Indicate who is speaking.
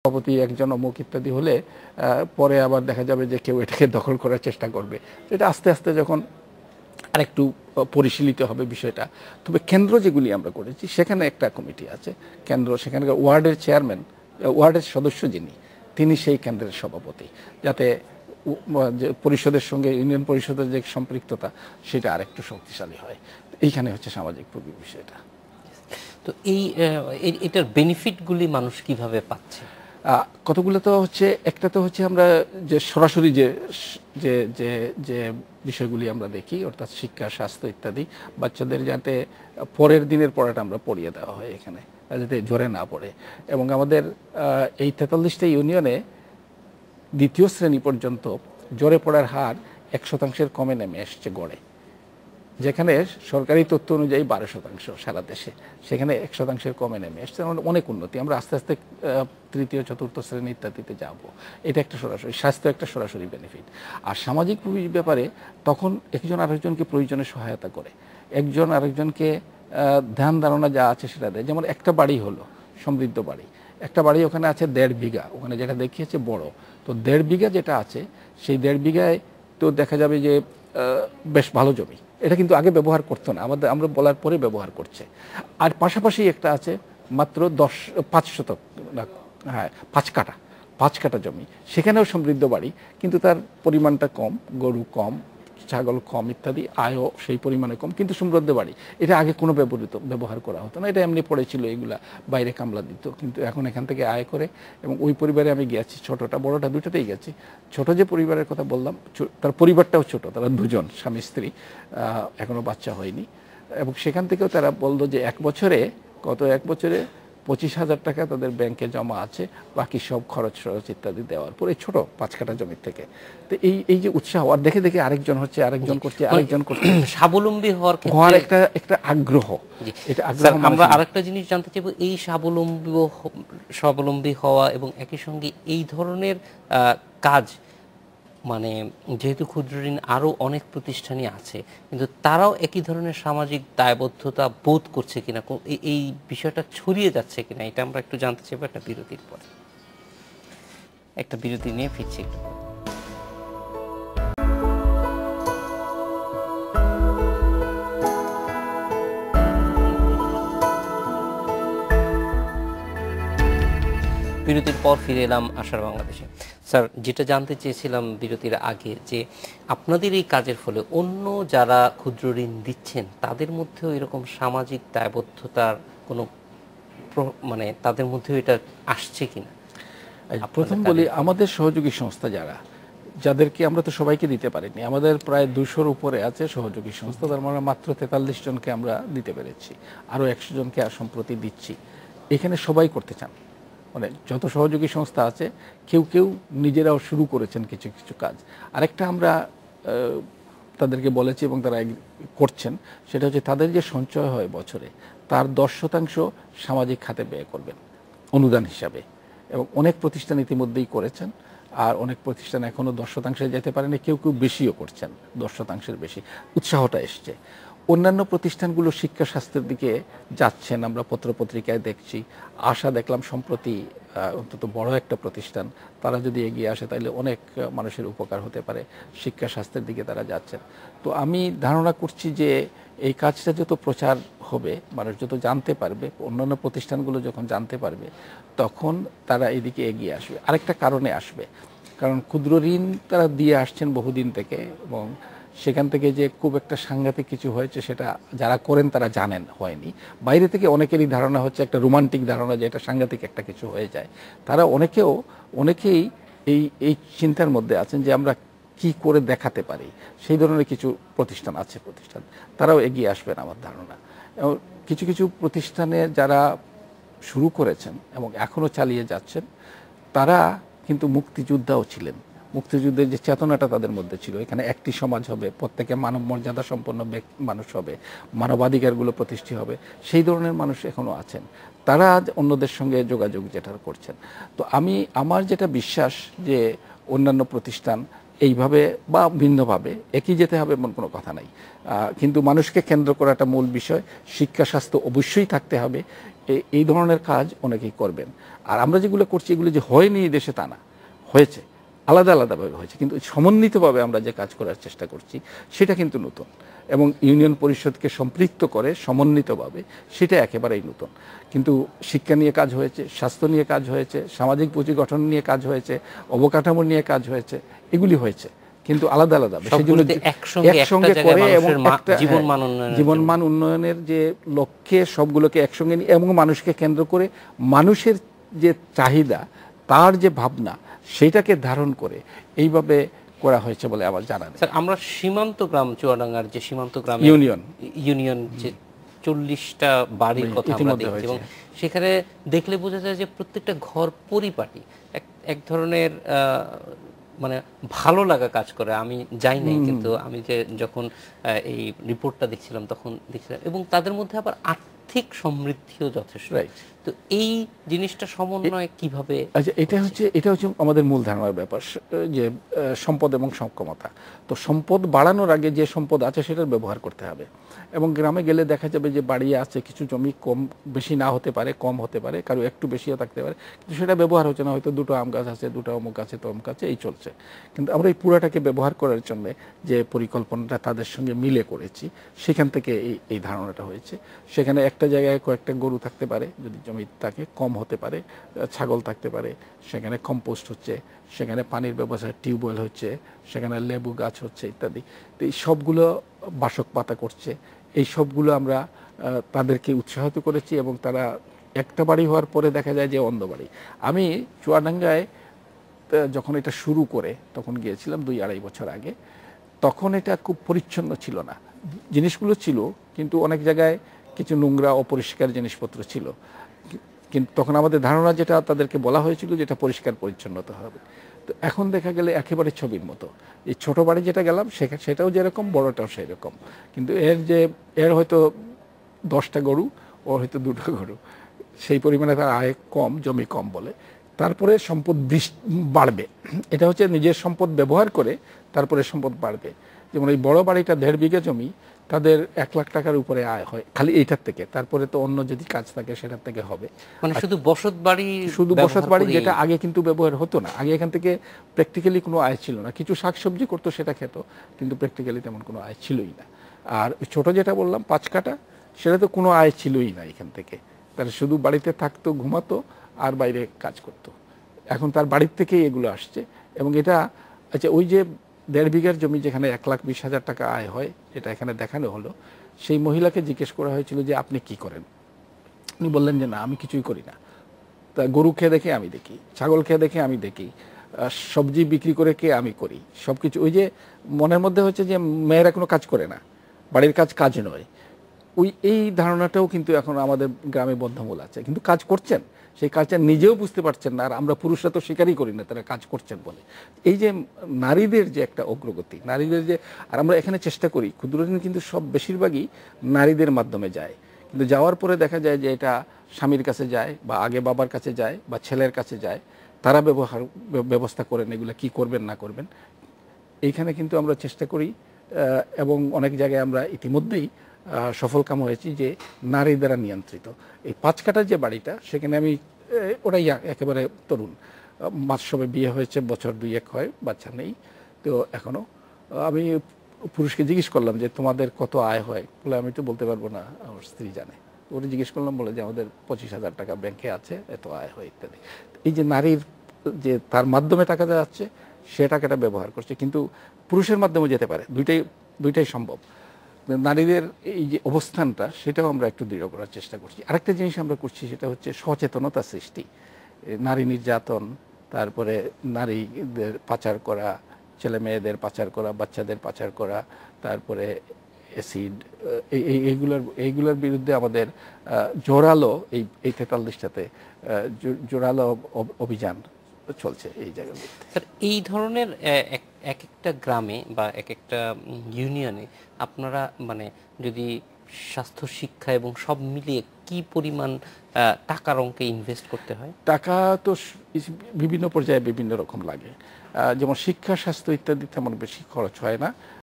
Speaker 1: সভাপতি একজন অমুক ইত্যাদি হলে পরে আবার দেখা যাবে যে কেউ এটাকে দখল করার চেষ্টা করবে। এটা আস্তে আস্তে যখন আরেকটু পরিশীলিত হবে বিষয়টা। তবে কেন্দ্র যেগুলি আমরা করেছি সেখানে একটা কমিটি আছে কেন্দ্র, সেখানকার ওয়ার্ডের চেয়ারম্যান, ওয়ার্ডের সদস্য যিনি, তিনি সেই কেন্দ্রের সভাপতি, যাতে যে পরিষদের সঙ্গে ইউনিয়ন পরিষদের যে সম্পৃক্ততা সেটা আরেকটু শক্তিশালী হয়। এইখানে হচ্ছে সামাজিক প্রবীর বিষয়টা।
Speaker 2: তো এটার বেনিফিটগুলি মানুষ কিভাবে পাচ্ছে?
Speaker 1: কতগুলো তো হচ্ছে, একটা তো হচ্ছে আমরা যে সরাসরি যে যে যে যে বিষয়গুলি আমরা দেখি, অর্থাৎ শিক্ষা, স্বাস্থ্য ইত্যাদি, বাচ্চাদের যাতে পরের দিনের পড়াটা আমরা পড়িয়ে দেওয়া হয় এখানে, যাতে ঝরে না পড়ে। এবং আমাদের এই 43টা ইউনিয়নে দ্বিতীয় শ্রেণী পর্যন্ত জ্বরে পড়ার হার 1% কমে নেমে এসছে গড়ে, যেখানে সরকারি তথ্য অনুযায়ী 12% সারা দেশে, সেখানে 1% কমে নেমে এসছে। অনেক উন্নতি। আমরা আস্তে আস্তে তৃতীয় চতুর্থ শ্রেণী ইত্যাদিতে যাব। এটা একটা সরাসরি স্বাস্থ্য, একটা সরাসরি বেনিফিট। আর সামাজিক ব্যাপারে তখন একজন আরেকজনকে প্রয়োজনে সহায়তা করে, একজন আরেকজনকে ধ্যান ধারণা যা আছে সেটা দেয়। যেমন একটা বাড়ি হলো সমৃদ্ধ বাড়ি, একটা বাড়ি ওখানে আছে 1.5 বিঘা, ওখানে যেটা দেখিয়েছে বড়, তো 1.5 বিঘা যেটা আছে সেই 1.5 বিঘায় তো দেখা যাবে যে বেশ ভালো জমি। এটা কিন্তু আগে ব্যবহার করতো না, আমরা বলার পরে ব্যবহার করছে। আর পাশাপাশি একটা আছে মাত্র 5 শতক, হ্যাঁ 5 কাঠা জমি, সেখানেও সমৃদ্ধ বাড়ি, কিন্তু তার পরিমাণটা কম, গরু কম, ছাগল কম ইত্যাদি, আয়ও সেই পরিমাণে কম, কিন্তু সমৃদ্ধ বাড়ি। এটা আগে কোনো ব্যবহার করা হতো না, এটা এমনি পড়েছিল, এগুলা বাইরে কামলা দিত। কিন্তু এখন এখান থেকে আয় করে, এবং ওই পরিবারে আমি গেছি, ছোটটা বড়টা দুটোতেই গেছি। ছোট যে পরিবারের কথা বললাম, তার পরিবারটাও ছোট, তারা দুজন স্বামী স্ত্রী, এখনো বাচ্চা হয়নি। এবং সেখান থেকেও তারা বললো যে এক বছরে 25,000 টাকা তাদের ব্যাংকে জমা আছে, বাকি সব খরচ ইত্যাদি দেওয়ার পরে ছোট 5 কাঠা জমি থেকে। তো এই যে উৎসাহ, আর দেখে দেখে আরেকজন হচ্ছে, আরেকজন করছে, আরেকজন করছে,
Speaker 2: স্বাবলম্বী হওয়ার
Speaker 1: একটা আগ্রহ।
Speaker 2: এটা আমরা আরেকটা জিনিস জানতে চাইবো, এই স্বাবলম্বী হওয়া এবং একই সঙ্গে এই ধরনের কাজ, মানে যেহেতু ক্ষুদ্র ঋণ আরও অনেক প্রতিষ্ঠানই আছে, কিন্তু তারাও একই ধরনের সামাজিক দায়বদ্ধতা বোধ করছে কিনা, এই বিষয়টা ছড়িয়ে যাচ্ছে কিনা, এটা আমরা একটু জানতে চাইবো একটা বিরতির পরে। একটা বিরতি নিয়ে ফিরছি একটু। বিরতির পর ফিরে এলাম আশার বাংলাদেশে। স্যার, যেটা জানতে চেয়েছিলাম বিরতির আগে, যে আপনাদের এই কাজের ফলে অন্য যারা ক্ষুদ্র ঋণ দিচ্ছেন তাদের মধ্যেও এরকম সামাজিক দায়বদ্ধতার কোনো মানে তাদের মধ্যেও এটা আসছে কিনা?
Speaker 1: প্রথম বলি, আমাদের সহযোগী সংস্থা যাদেরকে আমরা তো সবাইকে দিতে পারিনি, আমাদের প্রায় 200-র উপরে আছে সহযোগী সংস্থা, তার মানে মাত্র 43 জনকে আমরা দিতে পেরেছি, আরও 100 জনকে সম্প্রতি দিচ্ছি। এখানে সবাই করতে চান, মানে যত সহযোগী সংস্থা আছে কেউ কেউ নিজেরাও শুরু করেছেন কিছু কিছু কাজ। আরেকটা আমরা তাদেরকে বলেছি এবং তারা করছেন, সেটা হচ্ছে তাদের যে সঞ্চয় হয় বছরে, তার 10% সামাজিক খাতে ব্যয় করবেন অনুদান হিসাবে। এবং অনেক প্রতিষ্ঠান ইতিমধ্যেই করেছেন, আর অনেক প্রতিষ্ঠান এখনও 10% যেতে পারেনি, কেউ কেউ বেশিও করছেন, 10%-এর বেশি। উৎসাহটা এসছে। অন্যান্য প্রতিষ্ঠানগুলো শিক্ষা স্বাস্থ্যের দিকে যাচ্ছেন, আমরা পত্রপত্রিকায় দেখছি। আশা দেখলাম সম্প্রতি, অন্তত বড় একটা প্রতিষ্ঠান, তারা যদি এগিয়ে আসে তাহলে অনেক মানুষের উপকার হতে পারে, শিক্ষা স্বাস্থ্যের দিকে তারা যাচ্ছেন। তো আমি ধারণা করছি যে এই কাজটা যত প্রচার হবে, মানুষ যত জানতে পারবে, অন্যান্য প্রতিষ্ঠানগুলো যখন জানতে পারবে, তখন তারা এদিকে এগিয়ে আসবে। আরেকটা কারণে আসবে, কারণ ক্ষুদ্র ঋণ তারা দিয়ে আসছেন বহুদিন থেকে, এবং সেখান থেকে যে খুব একটা সাংঘাতিক কিছু হয়েছে সেটা যারা করেন তারা জানেন হয়নি। বাইরে থেকে অনেকেরই ধারণা হচ্ছে, একটা রোমান্টিক ধারণা যে এটা সাংঘাতিক একটা কিছু হয়ে যায়। তারা অনেকেই এই চিন্তার মধ্যে আছেন যে আমরা কি করে দেখাতে পারি, সেই ধরনের কিছু প্রতিষ্ঠান তারাও এগিয়ে আসবেন আমার ধারণা। এবং কিছু কিছু প্রতিষ্ঠানে যারা শুরু করেছেন এবং এখনও চালিয়ে যাচ্ছেন, তারা কিন্তু মুক্তিযোদ্ধাও ছিলেন। মুক্তিযুদ্ধের যে চেতনাটা তাদের মধ্যে ছিল, এখানে একটি সমাজ হবে, প্রত্যেকে মানব মর্যাদা সম্পন্ন মানুষ হবে, মানবাধিকারগুলো প্রতিষ্ঠিত হবে, সেই ধরনের মানুষ এখনও আছেন। তারা আজ অন্যদের সঙ্গে যোগাযোগ যেটা করছেন। তো আমার যেটা বিশ্বাস যে অন্যান্য প্রতিষ্ঠান এইভাবে বা ভিন্নভাবে একই যেতে হবে এমন কোনো কথা নাই, কিন্তু মানুষকে কেন্দ্র করাটা মূল বিষয়। শিক্ষা স্বাস্থ্য অবশ্যই থাকতে হবে। এই ধরনের কাজ অনেকেই করবেন। আর আমরা যেগুলো করছি এগুলো যে হয়নি এই দেশে তা না, হয়েছে, আলাদা আলাদাভাবে হয়েছে, কিন্তু সমন্বিতভাবে আমরা যে কাজ করার চেষ্টা করছি সেটা কিন্তু নতুন, এবং ইউনিয়ন পরিষদকে সম্পৃক্ত করে সমন্বিতভাবে সেটা একেবারেই নতুন। কিন্তু শিক্ষা নিয়ে কাজ হয়েছে, স্বাস্থ্য নিয়ে কাজ হয়েছে, সামাজিক পুঁজি গঠন নিয়ে কাজ হয়েছে, অবকাঠামো নিয়ে কাজ হয়েছে, এগুলি হয়েছে, কিন্তু আলাদা আলাদা সেগুলো একসঙ্গে করে এবং একটা জীবনমান উন্নয়নের যে লক্ষ্যে সবগুলোকে একসঙ্গে নিয়ে এবং মানুষকে কেন্দ্র করে মানুষের যে চাহিদা, তার যে ভাবনা, সেটাকে ধারণ করে এইভাবে করা হয়েছে বলে আমার জানা নেই।
Speaker 2: স্যার, আমরা সীমান্ত গ্রাম চুয়াডাঙ্গার যে সীমান্ত গ্রাম ইউনিয়ন যে 40টা বাড়ির কথা আমরা দেখছি, এবং সেখানে দেখলে বোঝা যায় যে প্রত্যেকটা ঘর পরিপাটি, এক ধরনের মানে ভালো লাগা কাজ করে। আমি যাই নাই, কিন্তু আমি যে যখন এই রিপোর্টটা দেখছিলাম তখন দেখছিলাম, এবং তাদের মধ্যে আবার আর্থিক সমৃদ্ধিও যথেষ্ট। তো এই জিনিসটা সমন্বয় কিভাবে?
Speaker 1: আচ্ছা, এটা হচ্ছে আমাদের মূল ধারণার ব্যাপার, যে সম্পদ এবং সক্ষমতা। তো সম্পদ বাড়ানোর আগে যে সম্পদ আছে সেটার ব্যবহার করতে হবে। এবং গ্রামে গেলে দেখা যাবে যে বাড়ি আছে, কিছু জমি কম বেশি না হতে পারে, কম হতে পারে, কারো একটু বেশিও থাকতে পারে, কিন্তু সেটা ব্যবহার হচ্ছে না। হয়তো দুটো আম গাছ আছে, দুটো অমুক আছে, তমুক আছে, এই চলছে। কিন্তু আমরা এই পুরাটাকে ব্যবহার করার জন্য যে পরিকল্পনাটা তাদের সঙ্গে মিলে করেছি, সেখান থেকে এই ধারণাটা হয়েছে। সেখানে একটা জায়গায় কয়েকটা গরু থাকতে পারে যদি জমি থাকে, কম হতে পারে, ছাগল থাকতে পারে, সেখানে কম্পোস্ট হচ্ছে, সেখানে পানির ব্যবস্থা, টিউবওয়েল হচ্ছে, সেখানে লেবু গাছ হচ্ছে ইত্যাদি। তো এই সবগুলো বাসক পাতা করছে, এই সবগুলো আমরা তাদেরকে উৎসাহিত করেছি, এবং তারা একটা বাড়ি হওয়ার পরে দেখা যায় যে অন্ধ বাড়ি। আমি চুয়াডাঙ্গায় যখন এটা শুরু করে তখন গিয়েছিলাম 2-2.5 বছর আগে। তখন এটা খুব পরিচ্ছন্ন ছিল না, জিনিসগুলো ছিল, কিন্তু অনেক জায়গায় কিছু নোংরা অপরিষ্কার জিনিসপত্র ছিল। কিন্তু তখন আমাদের ধারণা যেটা তাদেরকে বলা হয়েছিল যেটা পরিষ্কার পরিচ্ছন্নতা হবে। তো এখন দেখা গেলে একেবারে ছবির মতো। এই ছোট বাড়ি যেটা গেলাম সেটাও যেরকম, বড়টাও সেরকম, কিন্তু এর হয়তো 10টা গরু, ওর হয়তো 2টো গরু, সেই পরিমাণে তার আয় কম, জমি কম বলে। তারপরে সম্পদ বাড়বে, এটা হচ্ছে নিজের সম্পদ ব্যবহার করে তারপরে সম্পদ বাড়বে। যেমন এই বড় বাড়িটা 1.5 বিঘা জমি, তাদের 1 লাখ টাকার উপরে আয় হয় খালি এইটার থেকে, তারপরে তো অন্য যদি কাজ থাকে সেটার থেকে হবে।
Speaker 2: মানে শুধু বসত বাড়ি
Speaker 1: যেটা আগে কিন্তু ব্যবহার হতো না। আগে এখান থেকে প্র্যাকটিক্যালি কোনো আয় ছিল না, কিছু শাকসবজি করতো সেটা খেত, কিন্তু প্র্যাকটিক্যালি তেমন কোনো আয় ছিলই না। আর ছোট যেটা বললাম 5 কাঠা, সেটা তো কোনো আয় ছিলই না এখান থেকে, তারা শুধু বাড়িতে থাকতো, ঘুমাতো আর বাইরে কাজ করত। এখন তার বাড়ির থেকেই এগুলো আসছে। এবং এটা আচ্ছা, ওই যে 1.5 বিঘার জমি যেখানে 1,20,000 টাকা আয় হয়, যেটা এখানে দেখানো হলো, সেই মহিলাকে জিজ্ঞেস করা হয়েছিল যে আপনি কি করেন। উনি বললেন যে না, আমি কিছুই করি না। তা গরু খেয়ে দেখে আমি দেখি, ছাগল খেয়ে দেখে আমি দেখি, সবজি বিক্রি করে কে আমি করি, সব কিছু। ওই যে মনের মধ্যে হচ্ছে যে মেয়েরা কোনো কাজ করে না, বাড়ির কাজ নয়, এই ধারণাটাও কিন্তু এখন আমাদের গ্রামে বদ্ধমূল আছে। কিন্তু কাজ করছেন, সেই কাজটা নিজেও বুঝতে পারছেন না, আর আমরা পুরুষরা তো স্বীকারই করি না তারা কাজ করছেন বলে। এই যে নারীদের যে একটা অগ্রগতি, নারীদের যে, আর আমরা এখানে চেষ্টা করি, ক্ষুদ্র ঋণ কিন্তু সব বেশিরভাগই নারীদের মাধ্যমে যায়, কিন্তু যাওয়ার পরে দেখা যায় যে এটা স্বামীর কাছে যায়, বা আগে বাবার কাছে যায়, বা ছেলের কাছে যায়, তারা ব্যবস্থা করেন এগুলো কি করবেন না করবেন। এইখানে কিন্তু আমরা চেষ্টা করি, এবং অনেক জায়গায় আমরা ইতিমধ্যেই সফল কাম হয়েছি যে নারী দ্বারা নিয়ন্ত্রিত। এই 5 কাঠার যে বাড়িটা, সেখানে আমি ওরাই একেবারে তরুণ, সবে বিয়ে হয়েছে, বছর 2-1 হয়, বাচ্চা নেই তো এখনও। আমি পুরুষকে জিজ্ঞেস করলাম যে তোমাদের কত আয় হয়, বলে আমি তো বলতে পারবো না, আমার স্ত্রী জানে। ওরা জিজ্ঞেস করলাম, বলে যে আমাদের 25,000 টাকা ব্যাংকে আছে, এত আয় হয় ইত্যাদি। এই যে নারীর যে তার মাধ্যমে টাকা যাচ্ছে, সে টাকাটা ব্যবহার করছে, কিন্তু পুরুষের মাধ্যমে যেতে পারে, দুইটাই সম্ভব। নারীদের এই যে অবস্থানটা, সেটাও আমরা একটু দৃঢ় করার চেষ্টা করছি। আরেকটা জিনিস আমরা করছি, সেটা হচ্ছে সচেতনতা সৃষ্টি। নারী নির্যাতন, তারপরে নারীদের পাচার করা, ছেলে মেয়েদের পাচার করা, বাচ্চাদের পাচার করা, তারপরে অ্যাসিড, এইগুলোর বিরুদ্ধে আমাদের জোরালো এই 43টাতে জোরালো অভিযান চলছে এই জায়গাগুলোতে।
Speaker 2: স্যার, এই ধরনের এক একটা গ্রামে বা এক একটা ইউনিয়নে আপনারা মানে যদি স্বাস্থ্য, শিক্ষা এবং সব মিলিয়ে কি পরিমাণ টাকার অঙ্কে ইনভেস্ট করতে হয়?
Speaker 1: টাকা তো বিভিন্ন পর্যায়ে বিভিন্ন রকম লাগে। যেমন শিক্ষা, স্বাস্থ্য ইত্যাদি তেমন বেশি খরচ হয় না।